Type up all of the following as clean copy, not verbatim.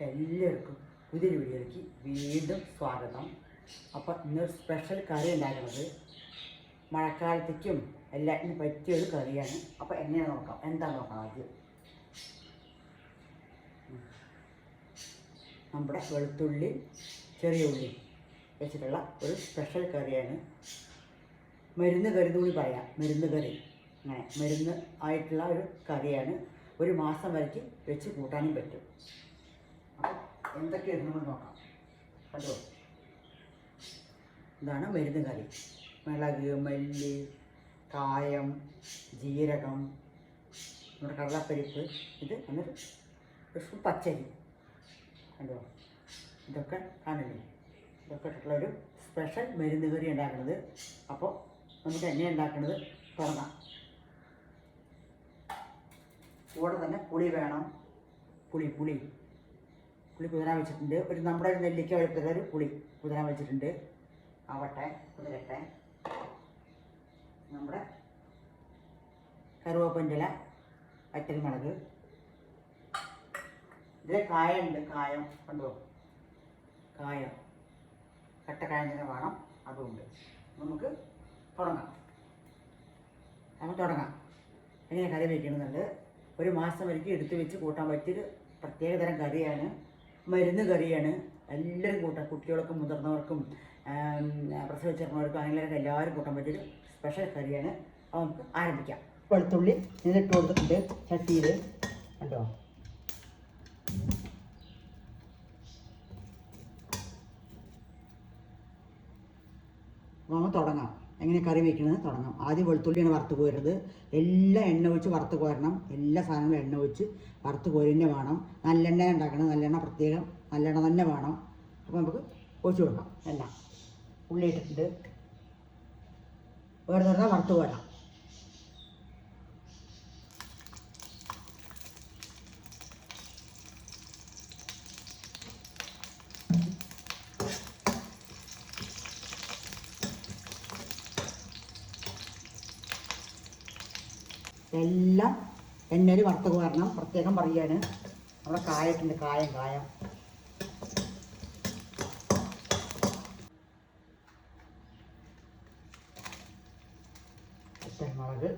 എല്ലാവർക്കും പുതിയൊരു വീഡിയോയിലേക്ക് വീണ്ടും സ്വാഗതം. അപ്പോൾ ഇന്നൊരു സ്പെഷ്യൽ കറി ഉണ്ടാക്കുന്നത് മഴക്കാലത്തേക്കും എല്ലാത്തിനും പറ്റിയൊരു കറിയാണ്. അപ്പോൾ എങ്ങനെയാണ് നോക്കാം, എന്താ നോക്കാം. ആദ്യം നമ്മുടെ വെളുത്തുള്ളി ചെറിയ ഉള്ളി വെച്ചിട്ടുള്ള ഒരു സ്പെഷ്യൽ കറിയാണ്. മരുന്ന് കറി കൂടി പറയാം. മരുന്ന് കറി അങ്ങനെ മരുന്ന് ആയിട്ടുള്ള ഒരു കറിയാണ്. ഒരു മാസം വരയ്ക്ക് വെച്ച് കൂട്ടാനും പറ്റും. അപ്പോൾ എന്തൊക്കെ ഇടുന്നത് നോക്കാം. കണ്ടോ, ഇതാണ് മരുന്ന് കറി. മിളക്, മല്ലി, കായം, ജീരകം, നമ്മുടെ കടലപ്പരിപ്പ്, ഇത് എന്നിട്ട് ഒരു സ്പൂൺ പച്ചരി. കണ്ടോ, ഇതൊക്കെ കാണില്ലേ, ഇതൊക്കെ ഇട്ടിട്ടുള്ളൊരു സ്പെഷ്യൽ മരുന്ന് കറി ഉണ്ടാക്കുന്നത്. അപ്പോൾ നമുക്ക് എങ്ങനെ ഉണ്ടാക്കുന്നത് തുടങ്ങാം. കൂടെ തന്നെ പുളി വേണം. പുളി കുതിരാൻ വെച്ചിട്ടുണ്ട്. നമ്മുടെ ഒരു നെല്ലിക്ക വലുപ്പത്തിൽ ഒരു പുളി കുതിരാൻ വെച്ചിട്ടുണ്ട്. ആവട്ടെ, കുതിരട്ടെ. നമ്മുടെ കറുവേപ്പിൻ്റെ ഇല, വറ്റൽമുളക്, ഇതിൽ കായുണ്ട്. കായം കണ്ടോ, കായം കട്ടക്കായം തന്നെ വേണം, അതുകൊണ്ട് നമുക്ക് തുടങ്ങാം. എങ്ങനെ കറി വയ്ക്കണമെന്നുണ്ട്. ഒരു മാസം വരയ്ക്ക് എടുത്തു വെച്ച് കൂട്ടാൻ പറ്റിയൊരു പ്രത്യേകതരം കറിയാണ്. മരുന്ന് കറിയാണ്. എല്ലാവരും കൂട്ടാം. കുട്ടികൾക്കും മുതിർന്നവർക്കും പ്രസവിച്ചിരുന്നവർക്കും അങ്ങനെയൊക്കെ എല്ലാവരും കൂട്ടാൻ പറ്റിയൊരു സ്പെഷ്യൽ കറിയാണ്. അപ്പോൾ നമുക്ക് ആരംഭിക്കാം. വെളുത്തുള്ളി ഇതിലിട്ട് കൊടുത്തിട്ടുണ്ട് ചട്ടിയിൽ. കണ്ടോ, നമുക്ക് തുടങ്ങാം. എങ്ങനെ കറി വയ്ക്കണമെന്ന് തുടങ്ങാം. ആദ്യം വെളുത്തുള്ളിയാണ് വറുത്ത് കോരുന്നത്. എല്ലാം എണ്ണ ഒഴിച്ച് വറുത്ത് കോരണം. എല്ലാ സാധനങ്ങളും എണ്ണ ഒഴിച്ച് വറുത്ത് കോരി തന്നെ വേണം. നല്ലെണ്ണ ഉണ്ടാക്കണം. നല്ലെണ്ണ പ്രത്യേകം നല്ലെണ്ണ തന്നെ വേണം. അപ്പോൾ നമുക്ക് ഒഴിച്ച് കൊടുക്കാം. എല്ലാം ഉള്ളി ഇട്ടിട്ടുണ്ട്. വേറെ വറുത്ത് കോരാം. എല്ലാം എണ്ണയിൽ വറുത്ത് കോരണം. പ്രത്യേകം പറയുകയാണ്. നമ്മുടെ കായത്തിൻ്റെ കായം പച്ചമുളക്,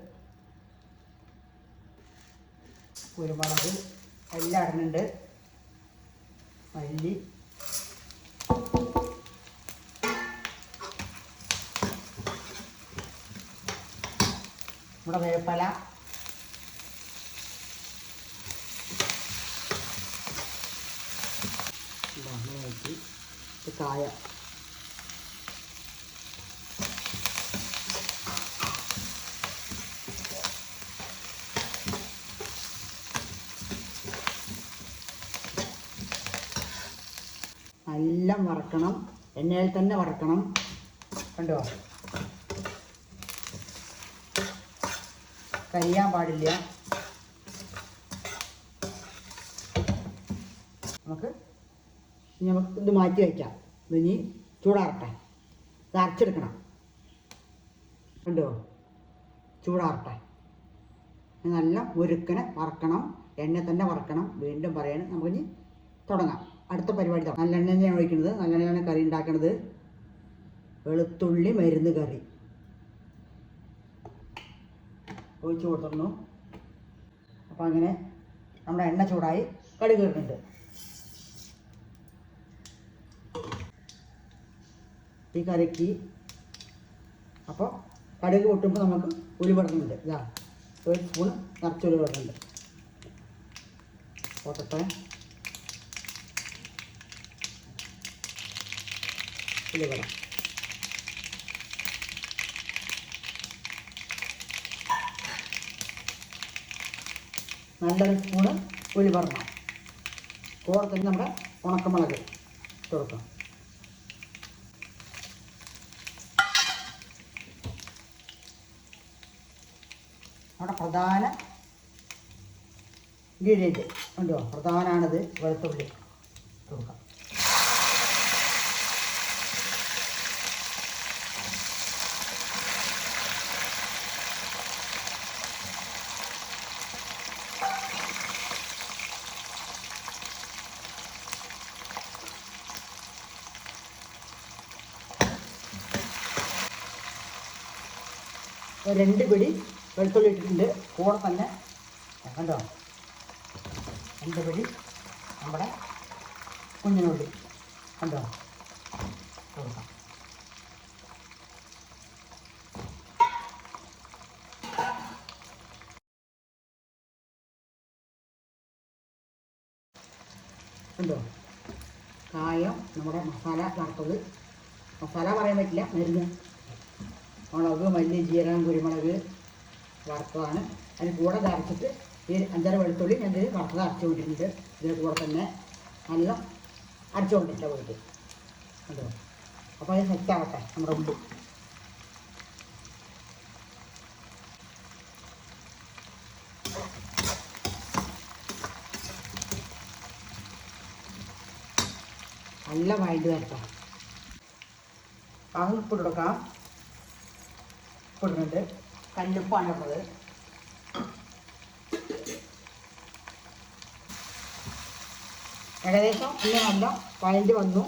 കുരുമുളക് എല്ലാം ഇടുന്നുണ്ട്. മല്ലി, നമ്മുടെ വേപ്പില, കായ, എല്ലാം വറക്കണം. എണ്ണയിൽ തന്നെ വറക്കണം. കണ്ടോ, കരിയാൻ പാടില്ല. നമുക്ക് ഇത് മാറ്റി വയ്ക്കാം. ഇനി ചൂടാറട്ടെ. ഇത് അരച്ചെടുക്കണം. കണ്ടോ, ചൂടാറട്ടെ. നല്ല മുരുക്കനെ വറക്കണം. എണ്ണ തന്നെ വറക്കണം. വീണ്ടും പറയണം. നമുക്കിനി തുടങ്ങാം. അടുത്ത പരിപാടി തുടങ്ങാം. നല്ലെണ്ണ തന്നെയാണ് ഒഴിക്കുന്നത്. നല്ലെണ്ണയാണ് കറി ഉണ്ടാക്കുന്നത്. വെളുത്തുള്ളി മരുന്ന് കറി ഒഴിച്ച് കൊടുത്തിരുന്നു. അപ്പോൾ അങ്ങനെ നമ്മുടെ എണ്ണ ചൂടായി. കടുക് ഇടുന്നുണ്ട്. ഈ കറിക്ക് അപ്പോൾ കടുക് പൊട്ടുമ്പോൾ നമുക്ക് ഉലുവ ഇതാ ഒരു സ്പൂണ് നിറച്ച് ഉലുവ ഇടുന്നുണ്ട്. പോട്ടട്ടെ. ഉലുവ നല്ലൊരു സ്പൂണ് ഉലുവരണം. കൂടെ തന്നെ നമ്മുടെ ഉണക്കമുളക് കൊടുക്കാം. നമ്മുടെ പ്രധാന ഇൻഗ്രീഡിയൻറ്റ് ഉണ്ടോ, പ്രധാനമാണിത്. വെളുത്തുള്ളി കൊടുക്കാം. 2 പിടി വെളുത്തുള്ളി ഇട്ടിട്ടുണ്ട്. കൂടെ തന്നെ കണ്ടോ 2 പിടി നമ്മുടെ കുഞ്ഞിനുള്ളി കണ്ടോ കൊടുക്കാം. കണ്ടോ കായം നമ്മുടെ മസാല വറുത്തത്, മസാല പറയാൻ പറ്റില്ല, മരുന്ന് മുളക്, മല്ലി, ജീരകം, കുരുമുളക് വറുത്തതാണ്. അതിന് കൂടെ അരച്ചിട്ട് ഈ 5-6 വെളുത്തുള്ളി ഞാൻ ഇത് വറുത്തത് അരച്ചു കൊണ്ടിട്ടുണ്ട്. ഇതിന് കൂടെ തന്നെ നല്ല അരച്ചു കൊണ്ടിട്ടില്ല പോയിട്ട് കണ്ടോ. അപ്പോൾ അത് സെറ്റാവട്ടെ നമ്മുടെ ഉള്ളി. നല്ല വഴണ്ട് വരട്ടെ. അത് ഉപ്പ് കൊടുക്കാം. ഉപ്പിടുന്നുണ്ട്. കല്ലുപ്പാണ് ഉള്ളത്. ഏകദേശം ഇന്ന് നല്ല വഴണ്ട് വന്നു.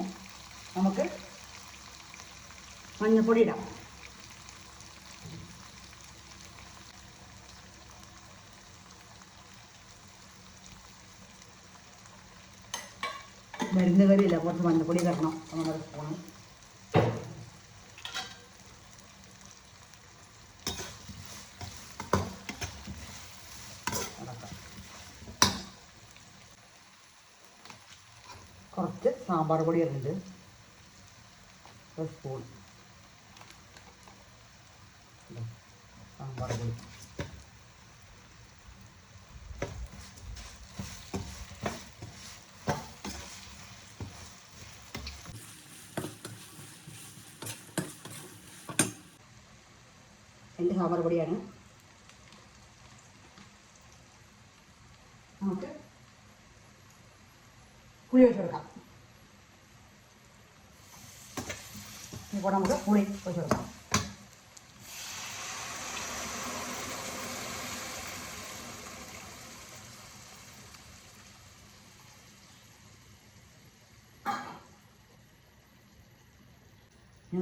നമുക്ക് മഞ്ഞൾപ്പൊടി ഇടാം. മരുന്ന് കറിയില്ല, കുറച്ച് മഞ്ഞൾപ്പൊടി തരണം. നമ്മുടെ സ്പൂണ് കുറച്ച് സാമ്പാർ പൊടി ഇടുന്നുണ്ട്. 1 സ്പൂൺ സാമ്പാർ പൊടി. എൻ്റെ സാമ്പാർ പൊടിയാണ്. നമുക്ക് പുളി ഒഴിച്ച് കൊടുക്കാം. ഇപ്പോൾ നമുക്ക് പുളി ഒഴിച്ച് കൊടുക്കാം.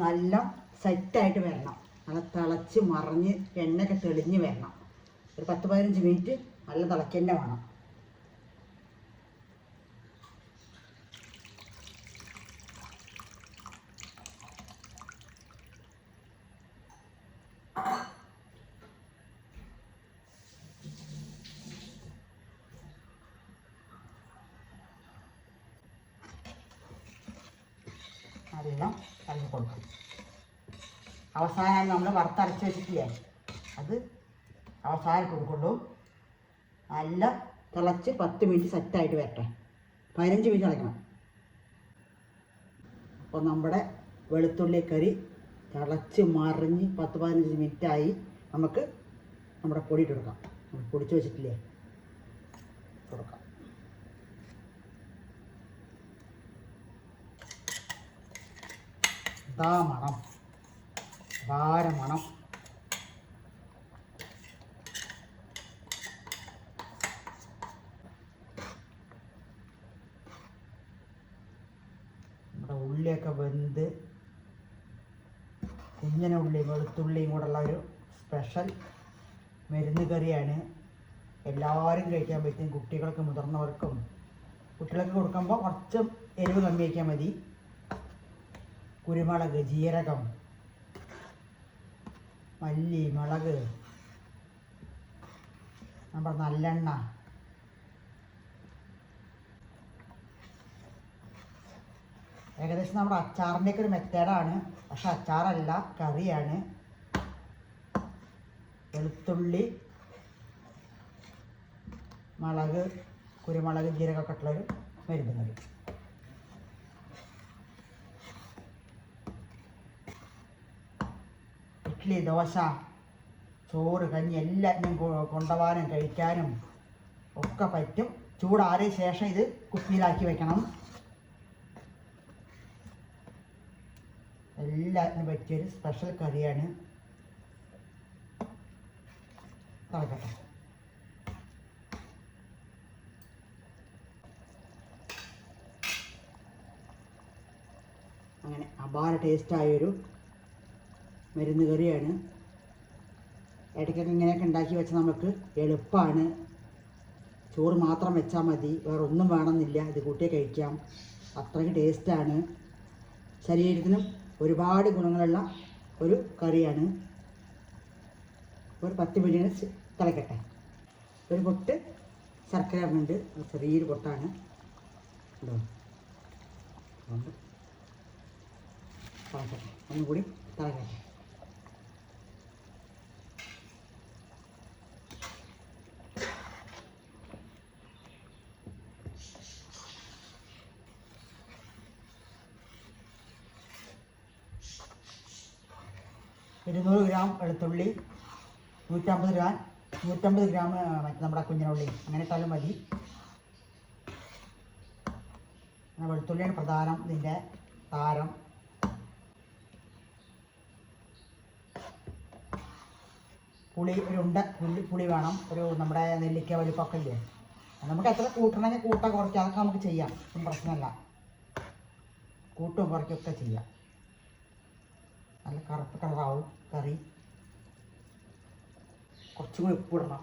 നല്ല സെറ്റായിട്ട് വരണം. നല്ല തിളച്ച് മറിഞ്ഞ് എണ്ണയൊക്കെ തെളിഞ്ഞ് വരണം. ഒരു 10-15 മിനിറ്റ് നല്ല തിളയ്ക്കന്നെ വേണം. എല്ലാം കലക്കി കൊടുക്കും. അവസാനം നമ്മൾ വറുത്തരച്ച് വെച്ചിട്ടില്ലേ, അത് അവസാനം കൊടുക്കുള്ളൂ. നല്ല തിളച്ച് 10 മിനിറ്റ് സെറ്റായിട്ട് വരട്ടെ. 15 മിനിറ്റ് തിളയ്ക്കണം. അപ്പോൾ നമ്മുടെ വെളുത്തുള്ളി കറി തിളച്ച് മറിഞ്ഞ് 10-15 മിനിറ്റായി. നമുക്ക് നമ്മുടെ പൊടി ഇട്ട് കൊടുക്കാം. പൊടിച്ച് വെച്ചിട്ടില്ലേ കൊടുക്കാം. ഇതാ മണം, മണം. നമ്മുടെ ഉള്ളിയൊക്കെ വെന്ത് കുഞ്ഞിന ഉള്ളി വെളുത്തുള്ളിയും കൂടെയുള്ള ഒരു സ്പെഷ്യൽ മരുന്ന് കറിയാണ്. എല്ലാവരും കഴിക്കാൻ പറ്റും. കുട്ടികൾക്കും മുതിർന്നവർക്കും. കുട്ടികൾക്ക് കൊടുക്കുമ്പോൾ കുറച്ച് എരിവ് കമ്മി വയ്ക്കാൻ മതി. കുരുമുളക്, ജീരകം, മല്ലി, മുളക്, നമ്മുടെ നല്ലെണ്ണ, ഏകദേശം നമ്മുടെ അച്ചാറിൻ്റെയൊക്കെ ഒരു മെത്തേഡാണ്. പക്ഷെ അച്ചാറല്ല, കറിയാണ്. വെളുത്തുള്ളി, മുളക്, കുരുമുളക്, ജീരകമൊക്കെ ഇട്ടുള്ളൊരു മരുന്ന് കറി. ഇഡ്ഡലി, ദോശ, ചോറ്, കഞ്ഞി എല്ലാത്തിനും കൊണ്ടുപോകാനും കഴിക്കാനും ഒക്കെ പറ്റും. ചൂടാറിയ ശേഷം ഇത് കുപ്പിയിലാക്കി വെക്കണം. എല്ലാത്തിനും പറ്റിയൊരു സ്പെഷ്യൽ കറിയാണ്. തിളക്കട്ടെ. അങ്ങനെ അപാര ടേസ്റ്റായൊരു മരുന്ന് കറിയാണ്. ഇടയ്ക്കൊക്കെ ഇങ്ങനെയൊക്കെ ഉണ്ടാക്കി വെച്ചാൽ നമുക്ക് എളുപ്പമാണ്. ചോറ് മാത്രം വെച്ചാൽ മതി, വേറെ ഒന്നും വേണമെന്നില്ല. ഇത് കൂട്ടി കഴിക്കാം. അത്രയ്ക്ക് ടേസ്റ്റാണ്. ശരീരത്തിനും ഒരുപാട് ഗുണങ്ങളുള്ള ഒരു കറിയാണ്. ഒരു 10 മിനിറ്റ് തിളക്കട്ടെ. ഒരു പൊട്ട് ശർക്കര ഇടുന്നുണ്ട്, ചെറിയൊരു പൊട്ടാണ് ഉണ്ടോ. അതുകൊണ്ട് തിളക്കട്ടെ, ഒന്നും കൂടി തിളക്കട്ടെ. ഇരുന്നൂറ് ഗ്രാം വെളുത്തുള്ളി, 150 ഗ്രാം മറ്റേ നമ്മുടെ കുഞ്ഞിനുള്ളി, അങ്ങനെ ഇട്ടാലും മതി. വെളുത്തുള്ളിയാണ് പ്രധാനം ഇതിൻ്റെ താരം. പുളി ഒരു പുളി വേണം, ഒരു നമ്മുടെ നെല്ലിക്ക വലിപ്പമൊക്കെ ഇല്ലേ. നമുക്ക് എത്ര കൂട്ടണമെങ്കിൽ കൂട്ടാൻ കുറയ്ക്കുക, അതൊക്കെ നമുക്ക് ചെയ്യാം, ഒന്നും പ്രശ്നമല്ല. കൂട്ടും കുറയ്ക്കൊക്കെ ചെയ്യാം. നല്ല കറുപ്പ് കളറാവും കറി. കുറച്ചും കൂടി ഉപ്പ് ഇടണം.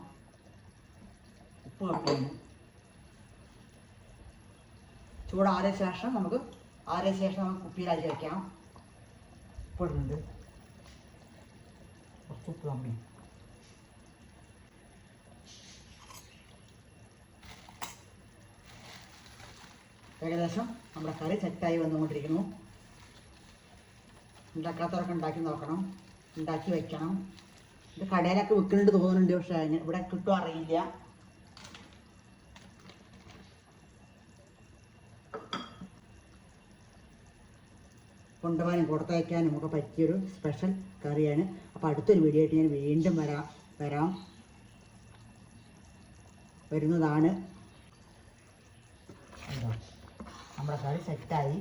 ഉപ്പ് കട്ടയാണ്. ചൂടാറിയ ശേഷം നമുക്ക് കുപ്പിയിലാക്കി വയ്ക്കാം. ഉപ്പ് ഇടുന്നുണ്ട്, കുറച്ച് ഉപ്പ് കമ്മി. ഏകദേശം നമ്മുടെ കറി സെറ്റായി വന്നുകൊണ്ടിരിക്കുന്നു. ഉണ്ടാക്കാത്തവരൊക്കെ ഉണ്ടാക്കി നോക്കണം, ഉണ്ടാക്കി വയ്ക്കണം. ഇത് കടയിലൊക്കെ വിൽക്കുന്നുണ്ട് തോന്നുന്നുണ്ട്, പക്ഷേ ഇവിടെ കിട്ടുമോ അറിയില്ല. കൊണ്ടുപോകാനും കൊടുത്തയക്കാനും ഒക്കെ പറ്റിയൊരു സ്പെഷ്യൽ കറിയാണ്. അപ്പോൾ അടുത്തൊരു വീഡിയോ ആയിട്ട് ഞാൻ വീണ്ടും വരുന്നതാണ്. നമ്മുടെ കറി സെറ്റായി.